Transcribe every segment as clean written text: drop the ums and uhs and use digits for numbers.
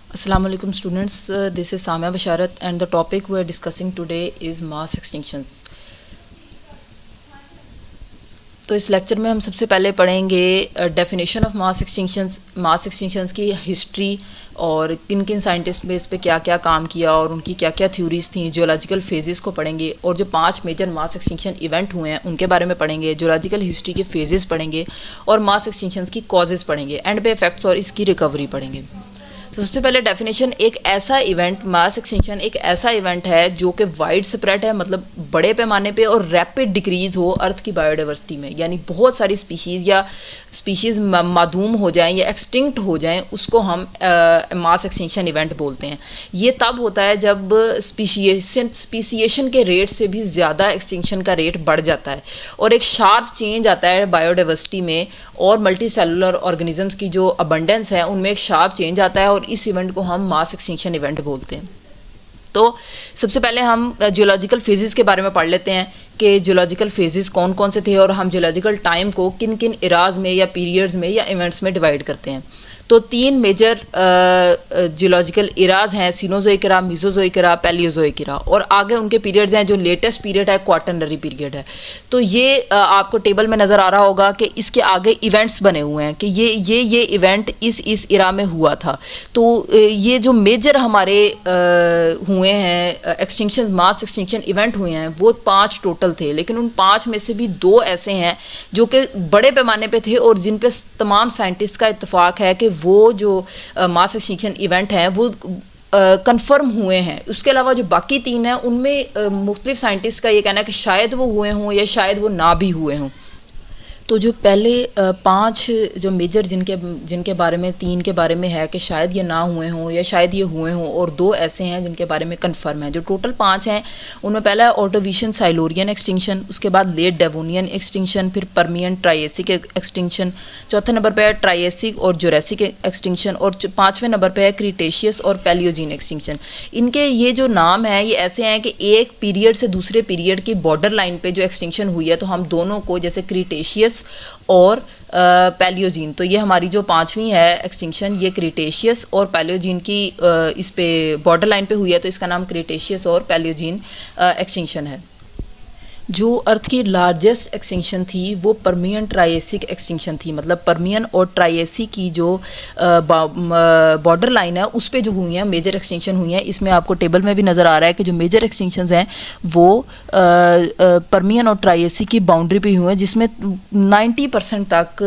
Assalamu alaikum students, this is Samia Basharat and the topic we are discussing today is mass extinctions. तो इस lecture में हम सबसे पहले पढ़ेंगे डेफिनेशन ऑफ मास एक्सटिंक्शंस की हिस्ट्री और किन किन साइंटिस्ट में इस पे क्या क्या काम किया और उनकी क्या क्या थ्योरीज थी। जियोलॉजिकल फेजेस को पढ़ेंगे और जो 5 मेजर मास एक्सटिंक्शन इवेंट हुए हैं उनके बारे में पढ़ेंगे। जियोलॉजिकल हिस्ट्री के फेजेस पढ़ेंगे और मास एक्सटिंक्शंस की कॉजेज़ पढ़ेंगे, एंड पे इफेक्ट्स और इसकी रिकवरी पढ़ेंगे। तो सबसे पहले डेफिनेशन, एक ऐसा इवेंट, मास एक्सटिंक्शन एक ऐसा इवेंट है जो कि वाइड स्प्रेड है, मतलब बड़े पैमाने पे, और रैपिड डिक्रीज हो अर्थ की बायोडाइवर्सिटी में, यानी बहुत सारी स्पीशीज़ मादूम हो जाएं या एक्सटिंक्ट हो जाएं, उसको हम मास एक्सटिंक्शन इवेंट बोलते हैं। ये तब होता है जब स्पीसीएशन के रेट से भी ज़्यादा एक्सटिंक्शन का रेट बढ़ जाता है और एक शार्प चेंज आता है बायोडाइवर्सिटी में, और मल्टी सेलुलर ऑर्गेनिजम्स की जो अबंडेंस है उनमें एक शार्प चेंज आता है, और इस इवेंट को हम मास एक्सटिंक्शन इवेंट बोलते हैं। तो सबसे पहले हम जियोलॉजिकल फेजेस के बारे में पढ़ लेते हैं कि जियोलॉजिकल फेजेस कौन कौन से थे और हम जियोलॉजिकल टाइम को किन किन इराज में या पीरियड्स में या इवेंट्स में डिवाइड करते हैं। तो 3 मेजर जियोलॉजिकल इराज हैं, सीनोजोइक इरा, मीसोजोइक इरा, पैलियोजोइक इरा, और आगे उनके पीरियड्स हैं। जो लेटेस्ट पीरियड है क्वाटरनरी पीरियड है। तो ये आपको टेबल में नज़र आ रहा होगा कि इसके आगे इवेंट्स बने हुए हैं कि ये इवेंट इस इरा में हुआ था। तो ये जो मेजर हमारे हुए हैं एक्सटिंक्शन, मास एक्सटिंक्शन इवेंट हुए हैं, वो 5 टोटल थे, लेकिन उन 5 में से भी 2 ऐसे हैं जो कि बड़े पैमाने पे थे और जिन पे तमाम साइंटिस्ट का इत्तेफाक है कि वो जो मास एक्सटिंक्शन इवेंट हैं वो कंफर्म हुए हैं। उसके अलावा जो बाकी 3 हैं उनमें मुख्तलिफ साइंटिस्ट का ये कहना है कि शायद वो हुए हों या शायद वो ना भी हुए हों। तो जो पहले 5 जो मेजर जिनके बारे में 3 के बारे में है कि शायद ये ना हुए हों या शायद ये हुए हों, और 2 ऐसे हैं जिनके बारे में कंफर्म है। जो टोटल 5 हैं उनमें पहला है ऑर्डोविशियन साइलोरियन एक्सटिंक्शन, उसके बाद लेट डेवोनियन एक्सटिंक्शन, फिर परमियन ट्राइएसिक एक्सटिंक्शन, चौथे नंबर पे है ट्राइएसिक और जुरासिक एक्सटिंक्शन, और 5वें नंबर पे है क्रीटेशियस और पैलियोजीन एक्सटिंक्शन। इनके ये जो नाम हैं ये ऐसे हैं कि एक पीरियड से दूसरे पीरियड की बॉर्डर लाइन पे जो एक्सटिंक्शन हुई है, तो हम दोनों को, जैसे क्रीटेशियस और पैलियोजीन, तो ये हमारी जो 5वीं है एक्सटिंक्शन, ये क्रीटेशियस और पैलियोजीन की इस पे बॉर्डर लाइन पे हुई है, तो इसका नाम क्रीटेशियस और पैलियोजीन एक्सटिंक्शन है। जो अर्थ की लार्जेस्ट एक्सटिंक्शन थी वो परमियन ट्राइएसिक एक्सटिंक्शन थी, मतलब परमियन और ट्राइएसी की जो बॉर्डर लाइन है उस पे जो हुई हैं मेजर एक्सटिंक्शन हुई हैं। इसमें आपको टेबल में भी नज़र आ रहा है कि जो मेजर एक्सटिंक्शंस हैं वो परमियन और ट्राइएसी की बाउंड्री पे हुए हैं, जिसमें 90% तक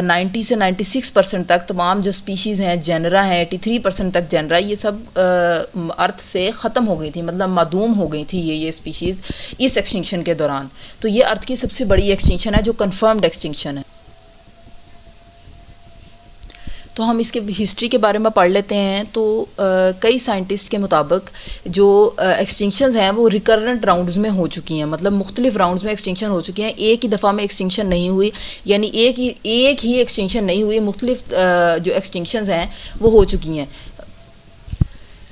90 से 96% तक तमाम जो स्पीशीज़ हैं, जेनरा हैं, 83% तक जेनरा, ये सब अर्थ से ख़त्म हो गई थी, मतलब मादूम हो गई थी ये स्पीशीज़ इस एक्सटिंक्शन के दौरान। तो ये अर्थ की सबसे बड़ी एक्सटिंक्शन है जो कंफर्म्ड एक्सटिंक्शन है। तो हम इसके हिस्ट्री के बारे में पढ़ लेते हैं। तो कई साइंटिस्ट के मुताबिक जो एक्सटिंक्शंस हैं वो रिकरेंट राउंड्स में हो चुकी हैं, मतलब मुख्तलिफ राउंड्स में एक्सटिंक्शन हो चुकी हैं, एक ही दफ़ा में एक्सटिंक्शन नहीं हुई, यानी एक ही एक्सटिंक्शन नहीं हुई, मुख्तलिफ जो एक्सटिंक्शंस हैं वो हो चुकी हैं।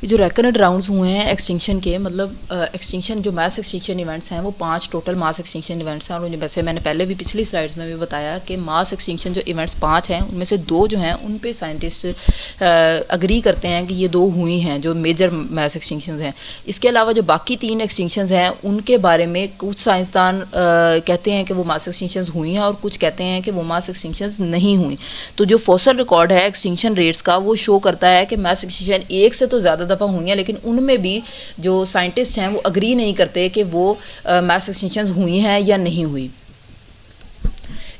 जो रेकरेंट राउंड्स हुए हैं एक्सटिंक्शन के, मतलब एक्सटिंक्शन जो मास एक्सटिंक्शन इवेंट्स हैं वो 5 टोटल मास एक्सटिंक्शन इवेंट्स हैं। और वैसे मैंने पहले भी पिछली स्लाइड्स में भी बताया कि मास एक्सटिंक्शन जो इवेंट्स 5 हैं उनमें से 2 जो हैं उन पे साइंटिस्ट अग्री करते हैं कि ये 2 हुई हैं जो मेजर मास एक्सटिंक्शन हैं। इसके अलावा जो बाकी 3 एक्सटिंक्शन हैं उनके बारे में कुछ साइंसदान कहते हैं कि वो मास एक्सटिंक्शन हुई हैं और कुछ कहते हैं कि वो मास एक्सटिंक्शन नहीं हुई। तो जो फॉसिल रिकॉर्ड है एक्सटिंक्शन रेट्स का वो शो करता है कि मास एक्सटिंक्शन एक से तो ज़्यादा दफ़ा हुई हैं, लेकिन उनमें भी जो साइंटिस्ट हैं वो अग्री नहीं करते कि वो मास एक्सटिंक्शंस हुई हैं या नहीं हुई।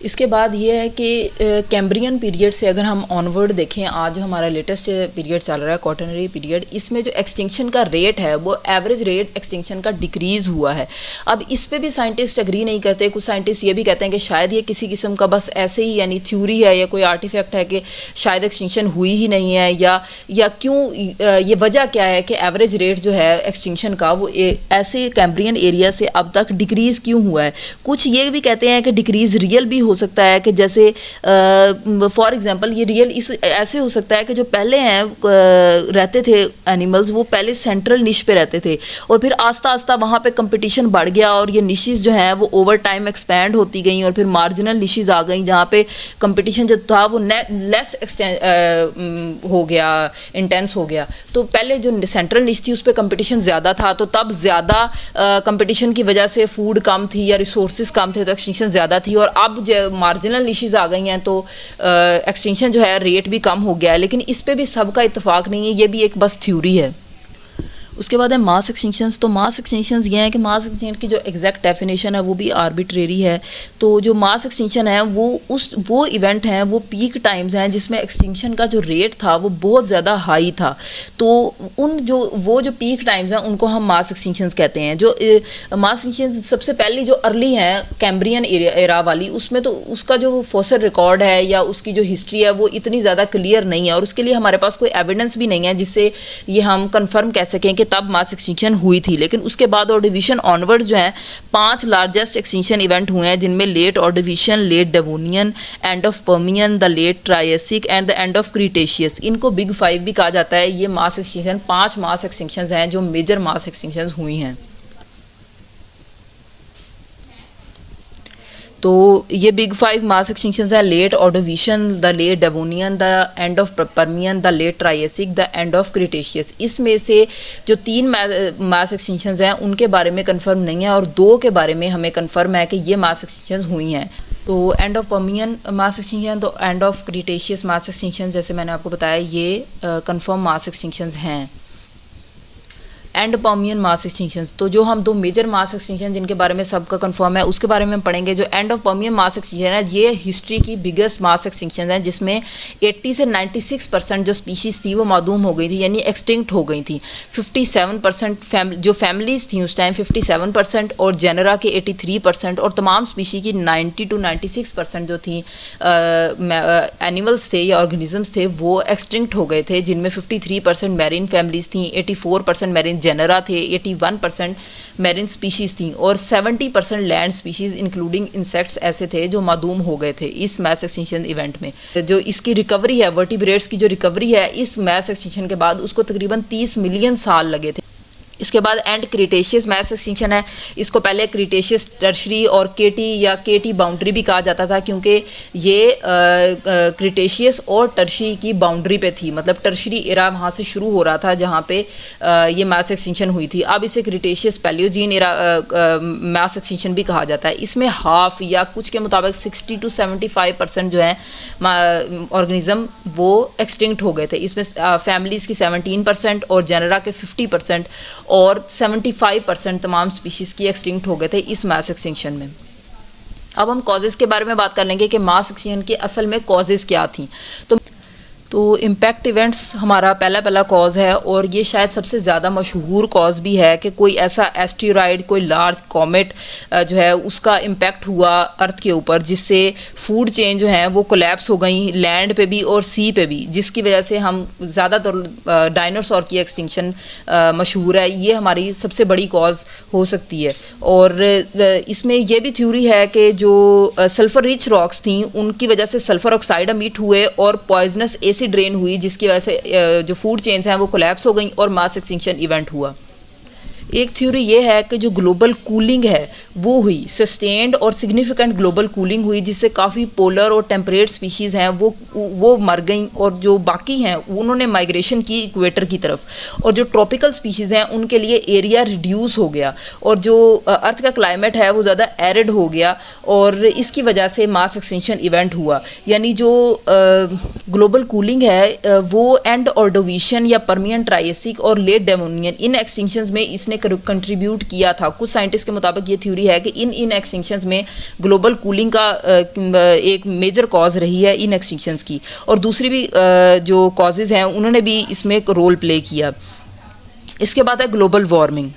इसके बाद ये है कि कैम्ब्रियन पीरियड से अगर हम ऑनवर्ड देखें, आज जो हमारा लेटेस्ट पीरियड चल रहा है क्वाटरनरी पीरियड, इसमें जो एक्सटिंक्शन का रेट है वो एवरेज रेट एक्सटिंक्शन का डिक्रीज़ हुआ है। अब इस पे भी साइंटिस्ट अग्री नहीं करते। कुछ साइंटिस्ट ये भी कहते हैं कि शायद ये किसी किस्म का बस ऐसे ही यानी थ्योरी है या कोई आर्टिफैक्ट है कि शायद एक्सटिंक्शन हुई ही नहीं है, या क्यों, ये वजह क्या है कि एवरेज रेट जो है एक्सटिंक्शन का वो ऐसे कैम्ब्रियन एरिया से अब तक डिक्रीज़ क्यों हुआ है। कुछ ये भी कहते हैं कि डिक्रीज़ रियल भी हो हो सकता है कि जैसे फॉर एग्जांपल ये रियल इस ऐसे हो सकता है कि जो पहले हैं रहते थे एनिमल्स, वो पहले सेंट्रल निश पे रहते थे और फिर आस्ता आस्ता वहाँ पे कंपटीशन बढ़ गया और ये निशेस जो हैं वो ओवर टाइम एक्सपैंड होती गई और फिर मार्जिनल निशेस आ गई जहाँ पे कंपटीशन जो था वो लेस हो गया, इंटेंस हो गया। तो पहले जो सेंट्रल निश थी उस पर कंपटीशन ज़्यादा था, तो तब ज़्यादा कंपटीशन की वजह से फूड कम थी या रिसोर्सेज कम थे तो एक्सटिंक्शन ज़्यादा थी। और अब जो मार्जिनल निशेस आ गई हैं तो एक्सटिंक्शन जो है रेट भी कम हो गया है, लेकिन इस पर भी सबका इत्तेफाक नहीं है, ये भी एक बस थ्योरी है। उसके बाद है मास एक्सटिंक्शंस। तो मास एक्सटिंक्शंस ये हैं कि मास एक्सटिंक्शन की जो एग्जैक्ट डेफिनेशन है वो भी आर्बिट्रेरी है। तो जो मास एक्सटिंक्शन है वो इवेंट हैं, वो पीक टाइम्स हैं जिसमें एक्सटिंक्शन का जो रेट था वो बहुत ज़्यादा हाई था। तो वो जो पीक टाइम्स हैं उनको हम मास एक्सटिंक्शंस कहते हैं। जो मास एक्सटिंक्शन सबसे पहली जो अर्ली हैं कैम्ब्रियन एरा वाली, उसमें तो उसका जो फॉसिल रिकॉर्ड है या उसकी जो हिस्ट्री है वो इतनी ज़्यादा क्लियर नहीं है और उसके लिए हमारे पास कोई एविडेंस भी नहीं है जिससे ये हम कन्फर्म कह सकें कि तब मास एक्सटिंक्शन हुई थी। लेकिन उसके बाद ऑर्डिविशन ऑनवर्ड्स जो है 5 लार्जेस्ट एक्सटिंक्शन इवेंट हुए हैं, जिनमें late Ordovician, late Devonian, end of Permian, the late Triassic end the end of Cretaceous. इनको बिग 5 भी कहा जाता है। ये मास एक्सटिंक्शन 5 मास एक्सटिंक्शन हैं जो मेजर मास एक्सटिंक्शन हुई हैं। तो ये बिग 5 मास एक्सटिंक्शंस हैं: late Ordovician, the late Devonian, the end of Permian, the late Triassic, the end of Cretaceous. इसमें से जो 3 मास एक्सटिंक्शंस हैं उनके बारे में कंफर्म नहीं है और 2 के बारे में हमें कंफर्म है कि ये मास एक्सटिंक्शंस हुई हैं। तो end of Permian mass extinction, तो end of Cretaceous mass extinction, जैसे मैंने आपको बताया ये कंफर्म मास एक्सटिंक्शंस हैं। एंड पर्मियन मास एक्सटिंक्शंस, तो जो हम 2 मेजर मास एक्सटिंक्शन जिनके बारे में सबका कंफर्म है उसके बारे में हम पढ़ेंगे। जो and of Permian mass extinction है ये हिस्ट्री की बिगेस्ट मास एक्सटिंक्शन है जिसमें 80 से 96% जो स्पीशीज़ थी वो मादूम हो गई थी, यानी एक्सटिंक्ट हो गई थी। 57% जो फैमिलीज़ थी उस टाइम 57% और जेनरा के 83% और तमाम स्पीशी की 90 to 96% जो थी एनिमल्स थे या ऑर्गेनिजम्स थे वो एक्सटिंक्ट हो गए थे, जिनमें 53% मैरीन फैमिलीज़ थी, 84% मैरीन जेनरा थे, 81% मैरीन स्पीशीज़ थी और 70% लैंड स्पीशीज़ इंक्लूडिंग इंसेक्ट्स ऐसे थे जो मादूम हो गए थे इस मैस एक्सटिंक्शन इवेंट में। जो इसकी रिकवरी है, वर्टिब्रेट्स की जो रिकवरी है इस मैस एक्सटिंक्शन के बाद उसको तकरीबन 30 मिलियन साल लगे थे। इसके बाद एंड क्रीटेशियस मैस एक्सटिंक्शन है। इसको पहले क्रीटेशियस टर्शरी और केटी या केटी बाउंड्री भी कहा जाता था क्योंकि ये क्रीटेशियस और टर्शरी की बाउंड्री पे थी, मतलब टर्शरी एरा वहाँ से शुरू हो रहा था जहाँ पे ये मैस एक्सटिंक्शन हुई थी। अब इसे Cretaceous Paleogene era mass extinction भी कहा जाता है। इसमें हाफ या कुछ के मुताबिक 60 to 75% जो है ऑर्गेनिज्म वो एक्सटिंक्ट हो गए थे। इसमें फैमिलीज़ की 17% और जेनरा के 50% और 75% तमाम स्पीशीज़ की एक्सटिंक्ट हो गए थे इस मास एक्सटिंक्शन में। अब हम कॉजेज़ के बारे में बात कर लेंगे कि मास एक्सटिंक्शन की असल में कॉजेज़ क्या थी। तो इम्पैक्ट इवेंट्स हमारा पहला कॉज है और ये शायद सबसे ज़्यादा मशहूर कॉज भी है कि कोई ऐसा एस्टेरॉयड, कोई लार्ज कॉमेट जो है उसका इम्पैक्ट हुआ अर्थ के ऊपर जिससे फूड चेन जो है वो कोलैप्स हो गई लैंड पे भी और सी पे भी, जिसकी वजह से हम ज़्यादातर डायनासोर की एक्सटिंक्शन मशहूर है। ये हमारी सबसे बड़ी कॉज हो सकती है। और इसमें यह भी थ्योरी है कि जो सल्फ़र रिच रॉक्स थी उनकी वजह से सल्फ़र ऑक्साइड एमिट हुए और पॉइजनस एसिड ड्रेन हुई, जिसकी वजह से जो फूड चेन्स हैं वो कोलैप्स हो गई और मास एक्सटिंक्शन इवेंट हुआ। एक थ्योरी ये है कि जो ग्लोबल कूलिंग है वो हुई, सस्टेन्ड और सिग्निफिकेंट ग्लोबल कूलिंग हुई जिससे काफ़ी पोलर और टेम्परेट स्पीशीज़ हैं वो मर गई और जो बाकी हैं उन्होंने माइग्रेशन की इक्वेटर की तरफ और जो ट्रॉपिकल स्पीशीज़ हैं उनके लिए एरिया रिड्यूस हो गया और जो अर्थ का क्लाइमेट है वो ज़्यादा एरिड हो गया और इसकी वजह से मास एक्सटिंक्शन इवेंट हुआ। यानी जो ग्लोबल कूलिंग है वो एंड ऑर्डोविशियन या पर्मियन ट्रायसिक और लेट डेवोनियन इन एक्सटिंक्शंस में इसने कंट्रीब्यूट किया था। कुछ साइंटिस्ट के मुताबिक ये थ्योरी है कि इन एक्सटिंक्शंस में ग्लोबल कूलिंग का एक मेजर कॉज रही है इन एक्सटिंक्शंस की, और दूसरी भी जो कॉजेज़ हैं उन्होंने भी इसमें एक रोल प्ले किया। इसके बाद है ग्लोबल वार्मिंग।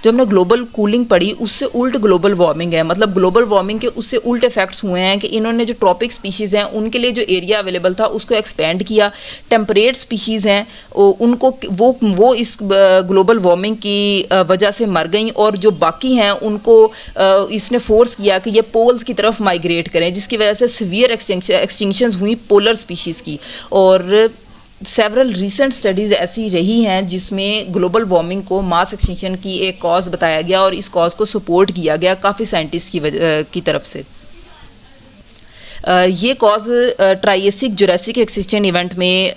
जो हमने ग्लोबल कूलिंग पढ़ी उससे उल्ट ग्लोबल वार्मिंग है, मतलब ग्लोबल वार्मिंग के उससे उल्ट इफेक्ट्स हुए हैं कि इन्होंने जो ट्रॉपिक स्पीशीज़ हैं उनके लिए जो एरिया अवेलेबल था उसको एक्सपेंड किया, टेम्परेट स्पीशीज़ हैं उनको वो इस ग्लोबल वार्मिंग की वजह से मर गई, और जो बाकी हैं उनको इसने फोर्स किया कि ये पोल्स की तरफ माइग्रेट करें, जिसकी वजह से सीवियर एक्सटिंक्शंस हुई पोलर स्पीशीज़ की। और सेवरल रिसेंट स्टडीज़ ऐसी रही हैं जिसमें ग्लोबल वार्मिंग को मास एक्सटिंक्शन की एक कॉज बताया गया और इस कॉज को सपोर्ट किया गया काफ़ी साइंटिस्ट की तरफ से। ये cause Triassic Jurassic extinction event में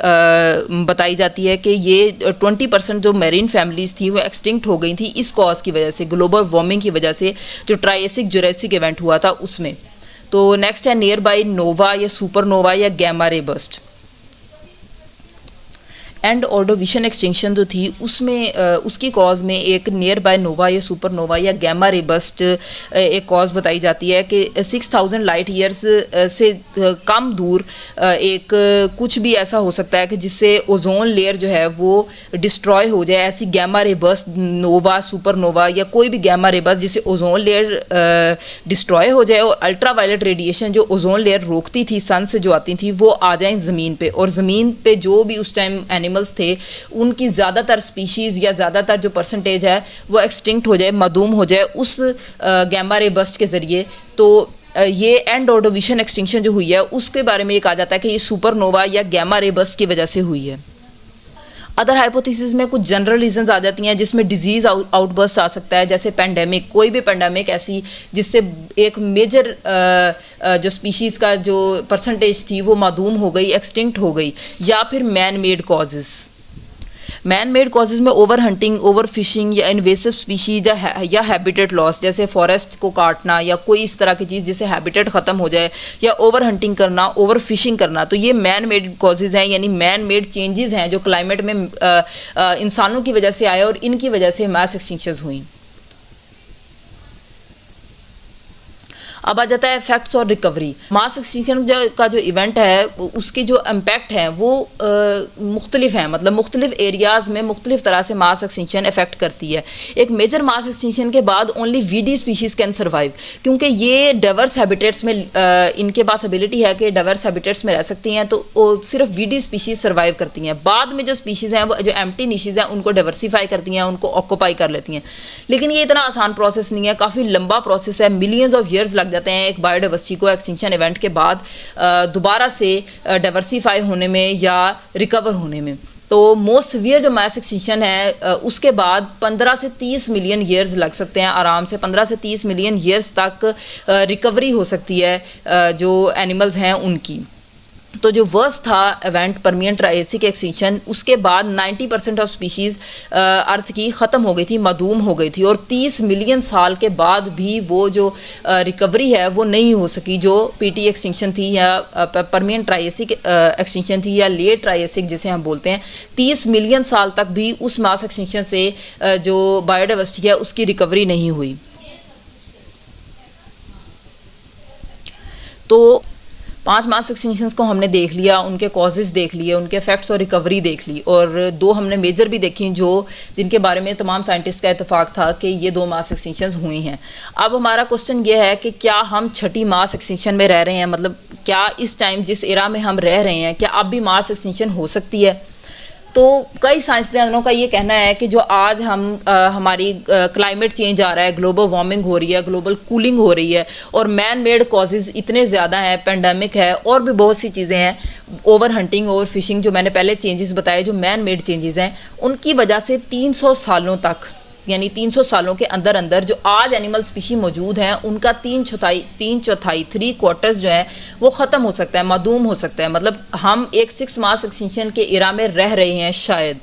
बताई जाती है कि ये 20% जो मेरीन फैमिलीज़ थी वो एक्सटिंक्ट हो गई थी इस कॉज की वजह से, ग्लोबल वार्मिंग की वजह से, जो ट्राइएसिक जुरासिक इवेंट हुआ था उसमें। तो नेक्स्ट है नियर बाई नोवा या सुपरनोवा या गैमा रे बर्स्ट। एंड ऑर्डोविशन एक्सटिंक्शन जो थी उसमें उसकी कॉज में एक नियर बाय नोवा या सुपरनोवा या गैमा रे बर्स्ट एक कॉज बताई जाती है कि 6000 लाइट ईयर्स से कम दूर एक कुछ भी ऐसा हो सकता है कि जिससे ओजोन लेयर जो है वो डिस्ट्रॉय हो जाए। ऐसी गैमा रे बर्स्ट, नोवा, सुपरनोवा या कोई भी गैमा रे बर्स्ट जिससे ओजोन लेयर डिस्ट्रॉय हो जाए और अल्ट्रा वायलेट रेडिएशन जो ओजोन लेयर रोकती थी सन से जो आती थी वो आ जाए ज़मीन पे, और ज़मीन पे जो भी उस टाइम एनिमल्स थे उनकी ज़्यादातर स्पीशीज़ या ज़्यादातर जो परसेंटेज है वो एक्सटिंक्ट हो जाए, मादूम हो जाए उस गैमा रे बर्स्ट के ज़रिए। तो ये एंड ऑर्डोविशन एक्सटिंक्शन जो हुई है उसके बारे में ये कहा जाता है कि ये सुपरनोवा या गैमा रे बर्स्ट की वजह से हुई है। अदर हाइपोथेसिस में कुछ जनरल रीजंस आ जाती हैं जिसमें डिजीज़ आउटबर्स्ट आ सकता है, जैसे पेंडेमिक, कोई भी पेंडेमिक ऐसी जिससे एक मेजर जो स्पीशीज़ का जो परसेंटेज थी वो मादूम हो गई, एक्सटिंक्ट हो गई, या फिर man made causes. Man made causes में ओवर हंटिंग, ओवर फिशिंग या इन्वेसिव स्पीशीज या हैबिटेट लॉस, जैसे फॉरेस्ट को काटना या कोई इस तरह की चीज़ जिससे हैबिटेट ख़त्म हो जाए, या ओवर हंटिंग करना, ओवर फिशिंग करना। तो ये मैन मेड कॉजेज़ हैं, यानी मैन मेड चेंजेस हैं जो क्लाइमेट में इंसानों की वजह से आए और इनकी वजह से मास एक्सटिंक्शंस हुई। अब आ जाता है इफेक्ट्स और रिकवरी। मास एक्सटिंक्शन का जो इवेंट है उसके जो इम्पैक्ट हैं वो मुख्तलिफ हैं, मतलब मुख्तलिफ एरियाज़ में मुख्तलिफ तरह से मास एक्सटिंक्शन इफेक्ट करती है। एक मेजर मास एक्सटिंक्शन के बाद only weedy species can survive, क्योंकि ये डाइवर्स हैबिटेट्स में इनके पास एबिलिटी है कि डाइवर्स हैबिटेट्स में रह सकती हैं, तो सिर्फ वीडी स्पीशीज़ सर्वाइव करती हैं। बाद में जो स्पीशीज़ हैं वो जो एम्प्टी निशेज़ हैं उनको डाइवर्सीफाई करती हैं, उनको ऑक्यूपाई कर लेती हैं। लेकिन ये इतना आसान प्रोसेस नहीं है, काफ़ी लंबा प्रोसेस है, मिलियंस ऑफ ईयर्स लग जाते हैं एक बायोडाइवर्सिटी को एक्सटिंक्शन इवेंट के बाद दोबारा से डाइवर्सिफाई होने में या रिकवर होने में। तो मोस्ट सीवियर जो मास एक्सटिंक्शन है उसके बाद 15 से 30 मिलियन ईयर्स लग सकते हैं, आराम से 15 से 30 मिलियन ईयर्स तक रिकवरी हो सकती है जो एनिमल्स हैं उनकी। तो जो वर्स्ट था इवेंट परमियन ट्राइएसिक एक्सटिंक्शन, उसके बाद 90% ऑफ स्पीशीज़ अर्थ की ख़त्म हो गई थी, मादूम हो गई थी, और 30 मिलियन साल के बाद भी वो जो रिकवरी है वो नहीं हो सकी जो पीटी एक्सटिंक्शन थी या परमियन ट्राइएसिक एक्सटिंक्शन थी या लेट ट्राइएसिक जिसे हम बोलते हैं। 30 मिलियन साल तक भी उस मास एक्सटिंक्शन से जो बायोडाइवर्सिटी है उसकी रिकवरी नहीं हुई। तो 5 मास एक्सटिंक्शंस को हमने देख लिया, उनके कॉजेज़ देख लिए, उनके इफेक्ट्स और रिकवरी देख ली, और 2 हमने मेजर भी देखी जो जिनके बारे में तमाम साइंटिस्ट का इत्तेफाक था कि ये 2 मास एक्सटिंक्शंस हुई हैं। अब हमारा क्वेश्चन ये है कि क्या हम छठी मास एक्सटिंक्शन में रह रहे हैं, मतलब क्या इस टाइम जिस एरा में हम रह रहे हैं क्या अब भी मास एक्सटिंक्शन हो सकती है। तो कई साइंसदानों का ये कहना है कि जो आज हमारी क्लाइमेट चेंज आ रहा है, ग्लोबल वार्मिंग हो रही है, ग्लोबल कूलिंग हो रही है, और मैन मेड कॉजेज़ इतने ज़्यादा हैं, पेंडेमिक है और भी बहुत सी चीज़ें हैं, ओवर हंटिंग, ओवर फिशिंग, जो मैंने पहले चेंजेस बताए जो मैन मेड चेंजेस हैं, उनकी वजह से 300 सालों तक, यानी 300 सालों के अंदर अंदर जो आज एनिमल स्पीशी मौजूद हैं उनका 3/4 3/4 जो है वो ख़त्म हो सकता है, मादूम हो सकता है। मतलब हम एक 6 मास एक्सटिंक्शन के इरा में रह रहे हैं शायद।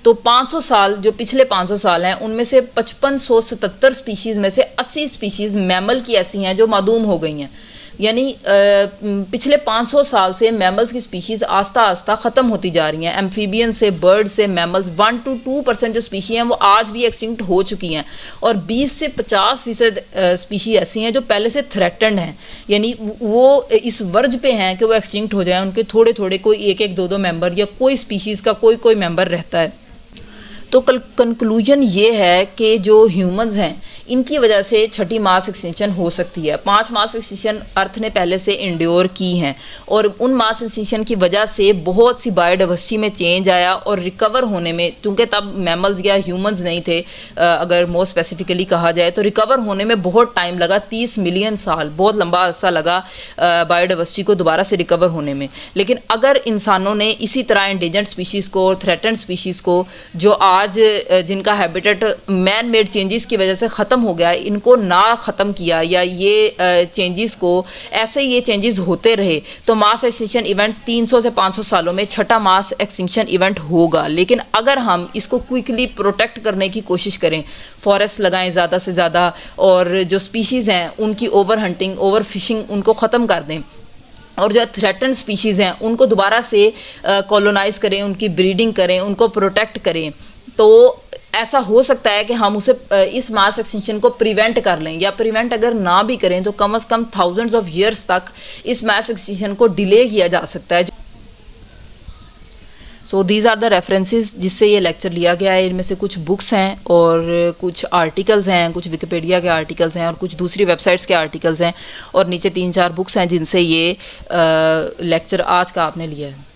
तो 500 साल जो पिछले 500 साल हैं उनमें से 5577 स्पीशीज़ में से 80 स्पीशीज़ मैमल की ऐसी हैं जो मादूम हो गई हैं, यानी पिछले 500 साल से मैमल्स की स्पीशीज़ आस्ता आस्ता ख़त्म होती जा रही हैं। एम्फीबियन से, बर्ड से, मैमल्स 1 to 2% जो स्पीशी हैं वो आज भी एक्सटिंक्ट हो चुकी हैं, और 20 से 50% स्पीशी ऐसी हैं जो पहले से थ्रेटन्ड हैं, यानी वो इस वर्ज पे हैं कि वो एक्सटिंक्ट हो जाए। उनके थोड़े थोड़े कोई 1-1, 2-2 मेंबर या कोई स्पीशीज़ का कोई मेंबर रहता है। तो कंक्लूजन ये है कि जो ह्यूमंस हैं इनकी वजह से छठी मास एक्सटिंक्शन हो सकती है। 5 मास एक्सटिंक्शन अर्थ ने पहले से इंड्योर की हैं और उन मास एक्सटिंक्शन की वजह से बहुत सी बायोडाइवर्सिटी में चेंज आया और रिकवर होने में, क्योंकि तब मैमल्स या ह्यूमंस नहीं थे, अगर मोर स्पेसिफिकली कहा जाए तो रिकवर होने में बहुत टाइम लगा, 30 मिलियन साल, बहुत लंबा अरसा लगा बायोडाइवर्सिटी को दोबारा से रिकवर होने में। लेकिन अगर इंसानों ने इसी तरह इंडेंजर्ड स्पीशीज़ को और थ्रेटेंड स्पीशीज़ को जो आज जिनका हैबिटेट मैन मेड चेंजेस की वजह से ख़त्म हो गया, इनको ना ख़त्म किया या ये चेंजेस को ऐसे ये चेंजेस होते रहे, तो मास एक्सटिंक्शन इवेंट 300 से 500 सालों में छठा मास एक्सटिंक्शन इवेंट होगा। लेकिन अगर हम इसको क्विकली प्रोटेक्ट करने की कोशिश करें, फॉरेस्ट लगाएं ज़्यादा से ज़्यादा, और जो स्पीशीज़ हैं उनकी ओवर हंटिंग, ओवर फिशिंग उनको ख़त्म कर दें, और जो थ्रेटन स्पीशीज़ हैं उनको दोबारा से कॉलोनाइज़ करें, उनकी ब्रीडिंग करें, उनको प्रोटेक्ट करें, तो ऐसा हो सकता है कि हम उसे इस मास एक्सटिंक्शन को प्रिवेंट कर लें, या प्रिवेंट अगर ना भी करें तो कम से कम थाउजेंड्स ऑफ ईयर्स तक इस मास एक्सटिंक्शन को डिले किया जा सकता है। So these are the references जिससे ये लेक्चर लिया गया है। इनमें से कुछ बुक्स हैं और कुछ आर्टिकल्स हैं, कुछ विकिपीडिया के आर्टिकल्स हैं और कुछ दूसरी वेबसाइट्स के आर्टिकल्स हैं, और नीचे 3-4 बुक्स हैं जिनसे ये लेक्चर आज का आपने लिया है।